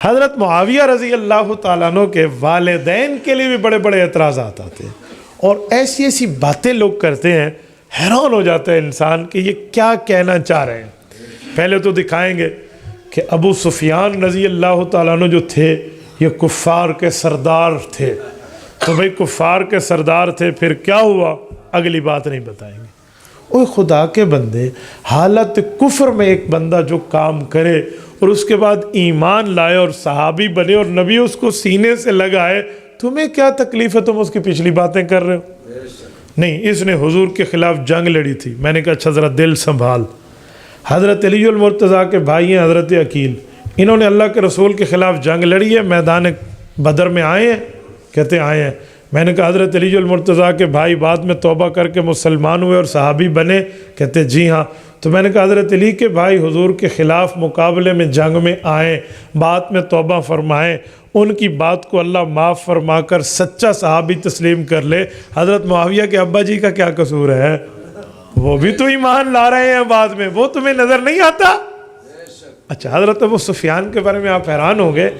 حضرت معاویہ رضی اللہ تعالیٰ عنہ کے والدین کے لیے بھی بڑے بڑے اعتراضات آتے ہیں، اور ایسی ایسی باتیں لوگ کرتے ہیں، حیران ہو جاتا ہے انسان کہ یہ کیا کہنا چاہ رہے ہیں۔ پہلے تو دکھائیں گے کہ ابو سفیان رضی اللہ تعالیٰ عنہ جو تھے یہ کفار کے سردار تھے، تو بھئی کفار کے سردار تھے، پھر کیا ہوا اگلی بات نہیں بتائیں گے۔ اوہ خدا کے بندے، حالت کفر میں ایک بندہ جو کام کرے اور اس کے بعد ایمان لائے اور صحابی بنے اور نبی اس کو سینے سے لگائے، تمہیں کیا تکلیف ہے؟ تم اس کی پچھلی باتیں کر رہے ہو؟ نہیں، اس نے حضور کے خلاف جنگ لڑی تھی۔ میں نے کہا اچھا ذرا دل سنبھال، حضرت علی المرتضیٰ کے بھائی ہیں حضرت عقیل، انہوں نے اللہ کے رسول کے خلاف جنگ لڑی ہے، میدان بدر میں آئے ہیں؟ کہتے آئے ہیں۔ میں نے کہا حضرت علی المرتضیٰ کے بھائی بعد میں توبہ کر کے مسلمان ہوئے اور صحابی بنے؟ کہتے جی ہاں۔ تو میں نے کہا حضرت علی کے بھائی حضور کے خلاف مقابلے میں جنگ میں آئیں، بعد میں توبہ فرمائیں، ان کی بات کو اللہ معاف فرما کر سچا صحابی تسلیم کر لے، حضرت معاویہ کے ابا جی کا کیا قصور ہے؟ وہ بھی تو ایمان لا رہے ہیں بعد میں، وہ تمہیں نظر نہیں آتا؟ اچھا، حضرت ابو سفیان کے بارے میں آپ حیران ہو گئے۔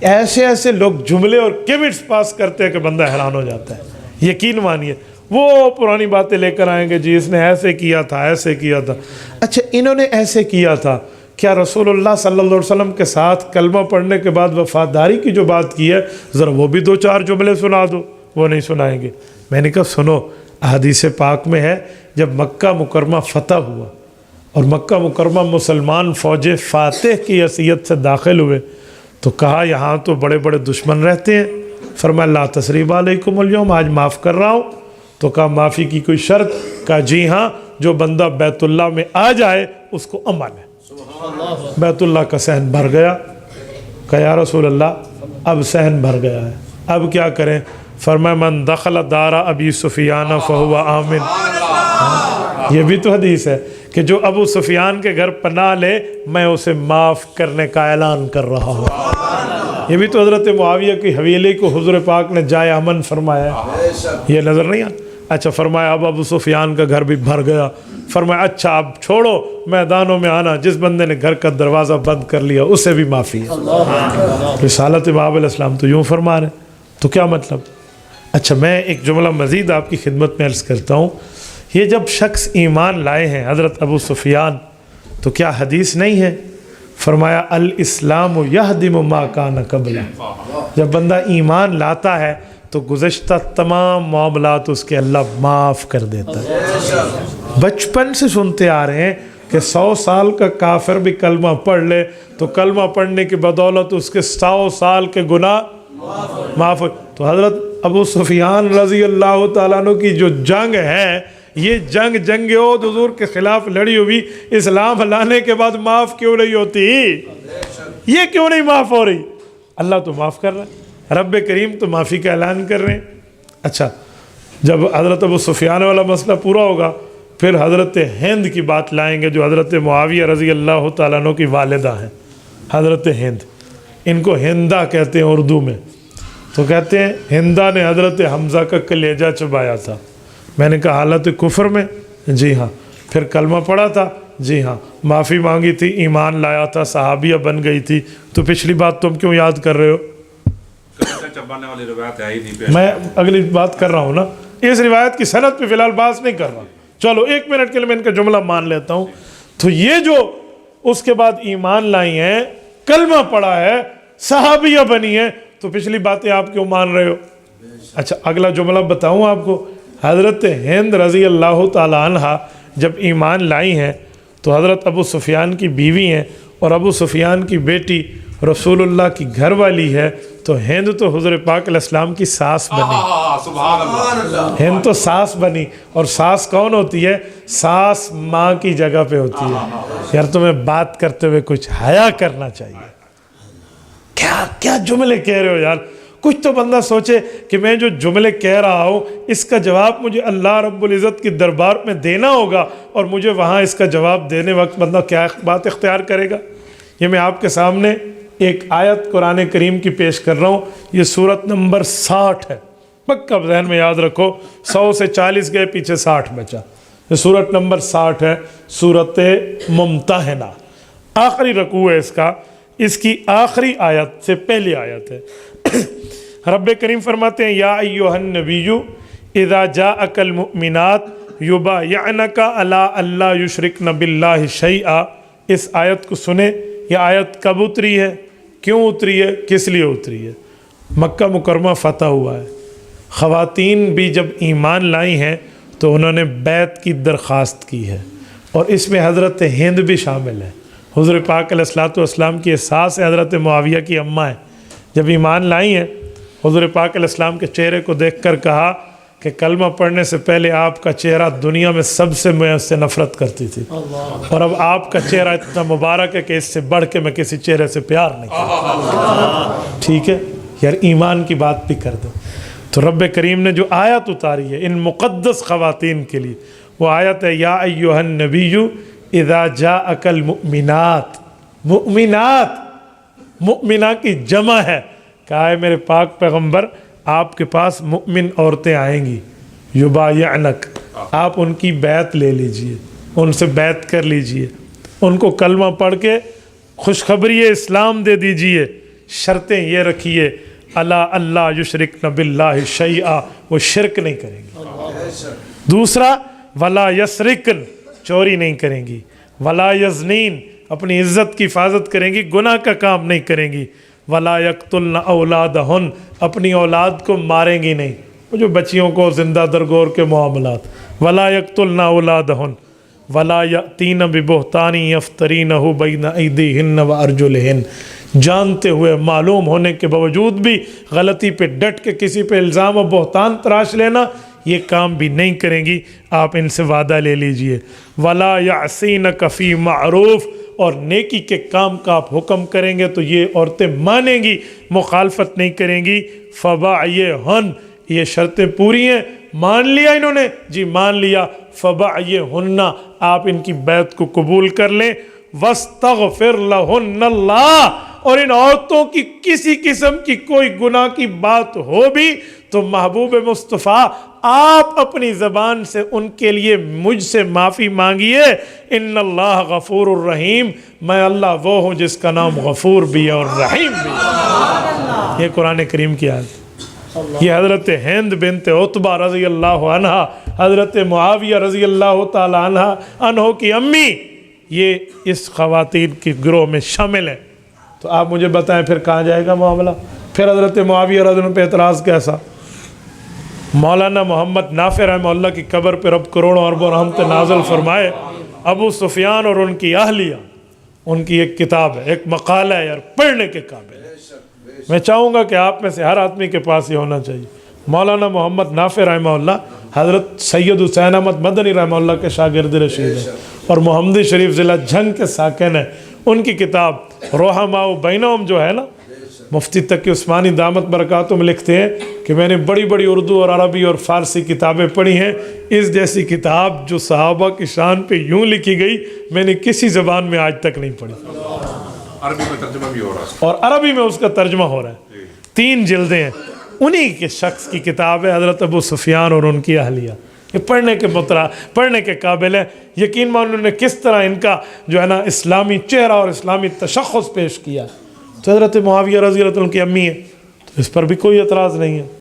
ایسے ایسے لوگ جملے اور کیمٹس پاس کرتے ہیں کہ بندہ حیران ہو جاتا ہے۔ یقین مانیے وہ پرانی باتیں لے کر آئیں گے، جی اس نے ایسے کیا تھا، ایسے کیا تھا۔ اچھا، انہوں نے ایسے کیا تھا، کیا رسول اللہ صلی اللہ علیہ وسلم کے ساتھ کلمہ پڑھنے کے بعد وفاداری کی جو بات کی ہے، ذرا وہ بھی دو چار جملے سنا دو؟ وہ نہیں سنائیں گے۔ میں نے کہا سنو، احادیث پاک میں ہے جب مکہ مکرمہ فتح ہوا اور مکہ مکرمہ مسلمان فوج فاتح کی حیثیت سے داخل ہوئے تو کہا یہاں تو بڑے بڑے دشمن رہتے ہیں، فرمایا لا تثریب علیکم اليوم، آج معاف کر رہا ہوں۔ تو کہا معافی کی کوئی شرط؟ کہا جی ہاں، جو بندہ بیت اللہ میں آ جائے اس کو امن ہے۔ بیت اللہ کا صحن بھر گیا۔ کہا یا رسول اللہ اب صحن بھر گیا ہے، اب کیا کریں؟ فرمایا من دخل دار ابی سفیان فہو آمن۔ یہ بھی تو حدیث ہے کہ جو ابو سفیان کے گھر پناہ لے میں اسے معاف کرنے کا اعلان کر رہا ہوں۔ یہ بھی تو حضرت معاویہ کی حویلی کو حضور پاک نے جائے امن فرمایا ہے، یہ نظر نہیں آتا؟ اچھا، فرمایا اب ابو سفیان کا گھر بھی بھر گیا۔ فرمایا اچھا اب چھوڑو میدانوں میں آنا، جس بندے نے گھر کا دروازہ بند کر لیا اسے بھی معافی ہے۔ رسالت مآب علیہ السلام تو یوں فرما رہے ہیں، تو کیا مطلب؟ اچھا، میں ایک جملہ مزید آپ کی خدمت میں عرض کرتا ہوں۔ یہ جب شخص ایمان لائے ہیں حضرت ابو سفیان، تو کیا حدیث نہیں ہے؟ فرمایا الاسلام یہدم ما کان قبلہ۔ جب بندہ ایمان لاتا ہے تو گزشتہ تمام معاملات اس کے اللہ معاف کر دیتا ہے۔ بچپن سے سنتے آ رہے ہیں کہ 100 سال کا کافر بھی کلمہ پڑھ لے تو کلمہ پڑھنے کی بدولت اس کے 100 سال کے گناہ معاف ہو۔ تو حضرت ابو سفیان رضی اللہ تعالیٰ عنہ کی جو جنگ ہے، یہ جنگ عہد حضور کے خلاف لڑی ہوئی، اسلام لانے کے بعد معاف کیوں نہیں ہوتی؟ یہ کیوں نہیں معاف ہو رہی؟ اللہ تو معاف کر رہا ہے، رب کریم تو معافی کا اعلان کر رہے ہیں۔ اچھا، جب حضرت ابو سفیان والا مسئلہ پورا ہوگا پھر حضرت ہند کی بات لائیں گے، جو حضرت معاویہ رضی اللہ تعالیٰ عنہ کی والدہ ہیں، حضرت ہند۔ ان کو ہندہ کہتے ہیں اردو میں۔ تو کہتے ہیں ہندہ نے حضرت حمزہ کا کلیجہ چبایا تھا۔ میں نے کہا حالت کفر میں؟ جی ہاں۔ پھر کلمہ پڑھا تھا؟ جی ہاں۔ معافی مانگی تھی، ایمان لایا تھا، صحابیہ بن گئی تھی، تو پچھلی بات تم کیوں یاد کر رہے ہو؟ میں اگلی بات کر رہا ہوں نا، اس روایت کی سند پہ فی الحال بات نہیں کر رہا۔ چلو 1 منٹ کے لیے میں ان کا جملہ مان لیتا ہوں۔ تو یہ جو اس کے بعد ایمان لائی ہیں، کلمہ پڑھا ہے، صحابیہ بنی ہیں، تو پچھلی باتیں آپ کیوں مان رہے ہو؟ اچھا، اگلا جملہ بتاؤں آپ کو۔ حضرت ہند رضی اللہ تعالی عنہ جب ایمان لائی ہیں تو حضرت ابو سفیان کی بیوی ہیں، اور ابو سفیان کی بیٹی رسول اللہ کی گھر والی ہے، تو ہند تو حضور پاک علیہ السلام کی ساس بنی۔ ہند تو ساس بنی، اور ساس کون ہوتی ہے؟ ساس ماں کی جگہ پہ ہوتی ہے۔ یار تمہیں بات کرتے ہوئے کچھ حیا کرنا چاہیے۔ کیا جملے کہہ رہے ہو یار؟ کچھ تو بندہ سوچے کہ میں جو جملے کہہ رہا ہوں اس کا جواب مجھے اللہ رب العزت کی دربار میں دینا ہوگا، اور مجھے وہاں اس کا جواب دینے وقت بندہ کیا بات اختیار کرے گا؟ یہ میں آپ کے سامنے ایک آیت قرآن کریم کی پیش کر رہا ہوں۔ یہ سورت نمبر 60 ہے، پکا ذہن میں یاد رکھو، 100 سے 40 گئے، پیچھے 60 بچا۔ یہ سورت نمبر 60 ہے، سورت ممتحنہ، آخری رکوع ہے اس کا۔ اس کی آخری آیت سے پہلی آیت ہے۔ رب کریم فرماتے ہیں یا ایھا النبی اذا جاءک المؤمنات یبایعنک علی الا یشرکن باللہ شیئا۔ اس آیت کو سنیں، یہ آیت کب اتری ہے، کیوں اتری ہے، کس لیے اتری ہے؟ مکہ مکرمہ فتح ہوا ہے، خواتین بھی جب ایمان لائی ہیں تو انہوں نے بیعت کی درخواست کی ہے، اور اس میں حضرت ہند بھی شامل ہے۔ حضور پاک علیہ الصلوۃ والسلام کی احساس ہے، حضرت معاویہ کی اماں ہیں، جب ایمان لائی ہیں حضور پاک علیہ السلام کے چہرے کو دیکھ کر کہا کہ کلمہ پڑھنے سے پہلے آپ کا چہرہ دنیا میں سب سے میں اس سے نفرت کرتی تھی، اور اب آپ کا چہرہ اتنا مبارک ہے کہ اس سے بڑھ کے میں کسی چہرے سے پیار نہیں کرتا۔ ٹھیک ہے یار، ایمان کی بات بھی کر دو۔ تو رب کریم نے جو آیت اتاری ہے ان مقدس خواتین کے لیے، وہ آیت ہے یا ایھا النبی اذا جاءک المؤمنات۔ مؤمنات، مؤمنہ کی جمع ہے، کہا ہے میرے پاک پیغمبر آپ کے پاس مؤمن عورتیں آئیں گی، یبایعنک، آپ ان کی بیعت لے لیجئے، ان سے بیعت کر لیجئے، ان کو کلمہ پڑھ کے خوشخبری اسلام دے دیجئے، شرطیں یہ رکھیے الا اللہ یشرکن باللہ شیئا، وہ شرک نہیں کریں گی۔ دوسرا ولا یسرکن، چوری نہیں کریں گی، ولا یزنین، اپنی عزت کی حفاظت کریں گی، گناہ کا کام نہیں کریں گی، ولا یقتلن اولادہن، اپنی اولاد کو ماریں گی نہیں، وہ جو بچیوں کو زندہ درگور کے معاملات، ولا یقتلن اولادہن ولا یأتین ببہتان یفترینہ بین ایدیہن وارجلہن، جانتے ہوئے معلوم ہونے کے باوجود بھی غلطی پہ ڈٹ کے کسی پہ الزام و بہتان تراش لینا، یہ کام بھی نہیں کریں گی، آپ ان سے وعدہ لے لیجئے۔ ولا یعصینک فی معروف، اور نیکی کے کام کا آپ حکم کریں گے تو یہ عورتیں مانیں گی، مخالفت نہیں کریں گی۔ فبعیہن، یہ شرطیں پوری ہیں، مان لیا انہوں نے، جی مان لیا، فبعیہن، آپ ان کی بیعت کو قبول کر لیں۔ واستغفر لہن اللہ، اور ان عورتوں کی کسی قسم کی کوئی گناہ کی بات ہو بھی تو محبوب مصطفیٰ آپ اپنی زبان سے ان کے لیے مجھ سے معافی مانگیے۔ ان اللہ غفور الرحیم، میں اللہ وہ ہوں جس کا نام غفور بھی ہے اور رحیم بھی ہے۔ یہ قرآن کریم کی آیت، یہ حضرت ہند بنت عتبہ رضی اللہ عنہ، حضرت معاویہ رضی اللہ تعالی عنہ کی امی، یہ اس خواتین کی گروہ میں شامل ہیں۔ تو آپ مجھے بتائیں پھر کہاں جائے گا معاملہ؟ پھر حضرت معاویہ رضی اللہ عنہ پہ اعتراض کیسا؟ مولانا محمد نافع رحمہ اللہ کی قبر پہ رب کروڑوں اربوں رحمت نازل فرمائے۔ ابو سفیان اور ان کی اہلیہ، ان کی ایک کتاب ہے، ایک مقالہ ہے یار، پڑھنے کے قابل ہے۔ میں چاہوں گا کہ آپ میں سے ہر آدمی کے پاس یہ ہونا چاہیے۔ مولانا محمد نافع رحمہ اللہ حضرت سید حسین احمد مدنی رحمہ اللہ کے شاگرد رشید ہیں، اور محمدی شریف ضلع جھنگ کے ساکن ہیں۔ ان کی کتاب رحماء بینہم جو ہے نا، مفتی تقی عثمانی دامت برکاتہم لکھتے ہیں کہ میں نے بڑی بڑی اردو اور عربی اور فارسی کتابیں پڑھی ہیں، اس جیسی کتاب جو صحابہ کی شان پہ یوں لکھی گئی میں نے کسی زبان میں آج تک نہیں پڑھی، عربی میں ترجمہ بھی ہو رہا ہے، اور عربی میں اس کا ترجمہ ہو رہا ہے، 3 جلدیں ہیں۔ انہی کے شخص کی کتاب ہے حضرت ابو سفیان اور ان کی اہلیہ، یہ پڑھنے کے قابل ہے۔ یقین مان انہوں نے کس طرح ان کا جو ہے نا اسلامی چہرہ اور اسلامی تشخص پیش کیا۔ تو حضرت معاویہ رضی اللہ عنہ کی امی ہے، تو اس پر بھی کوئی اعتراض نہیں ہے۔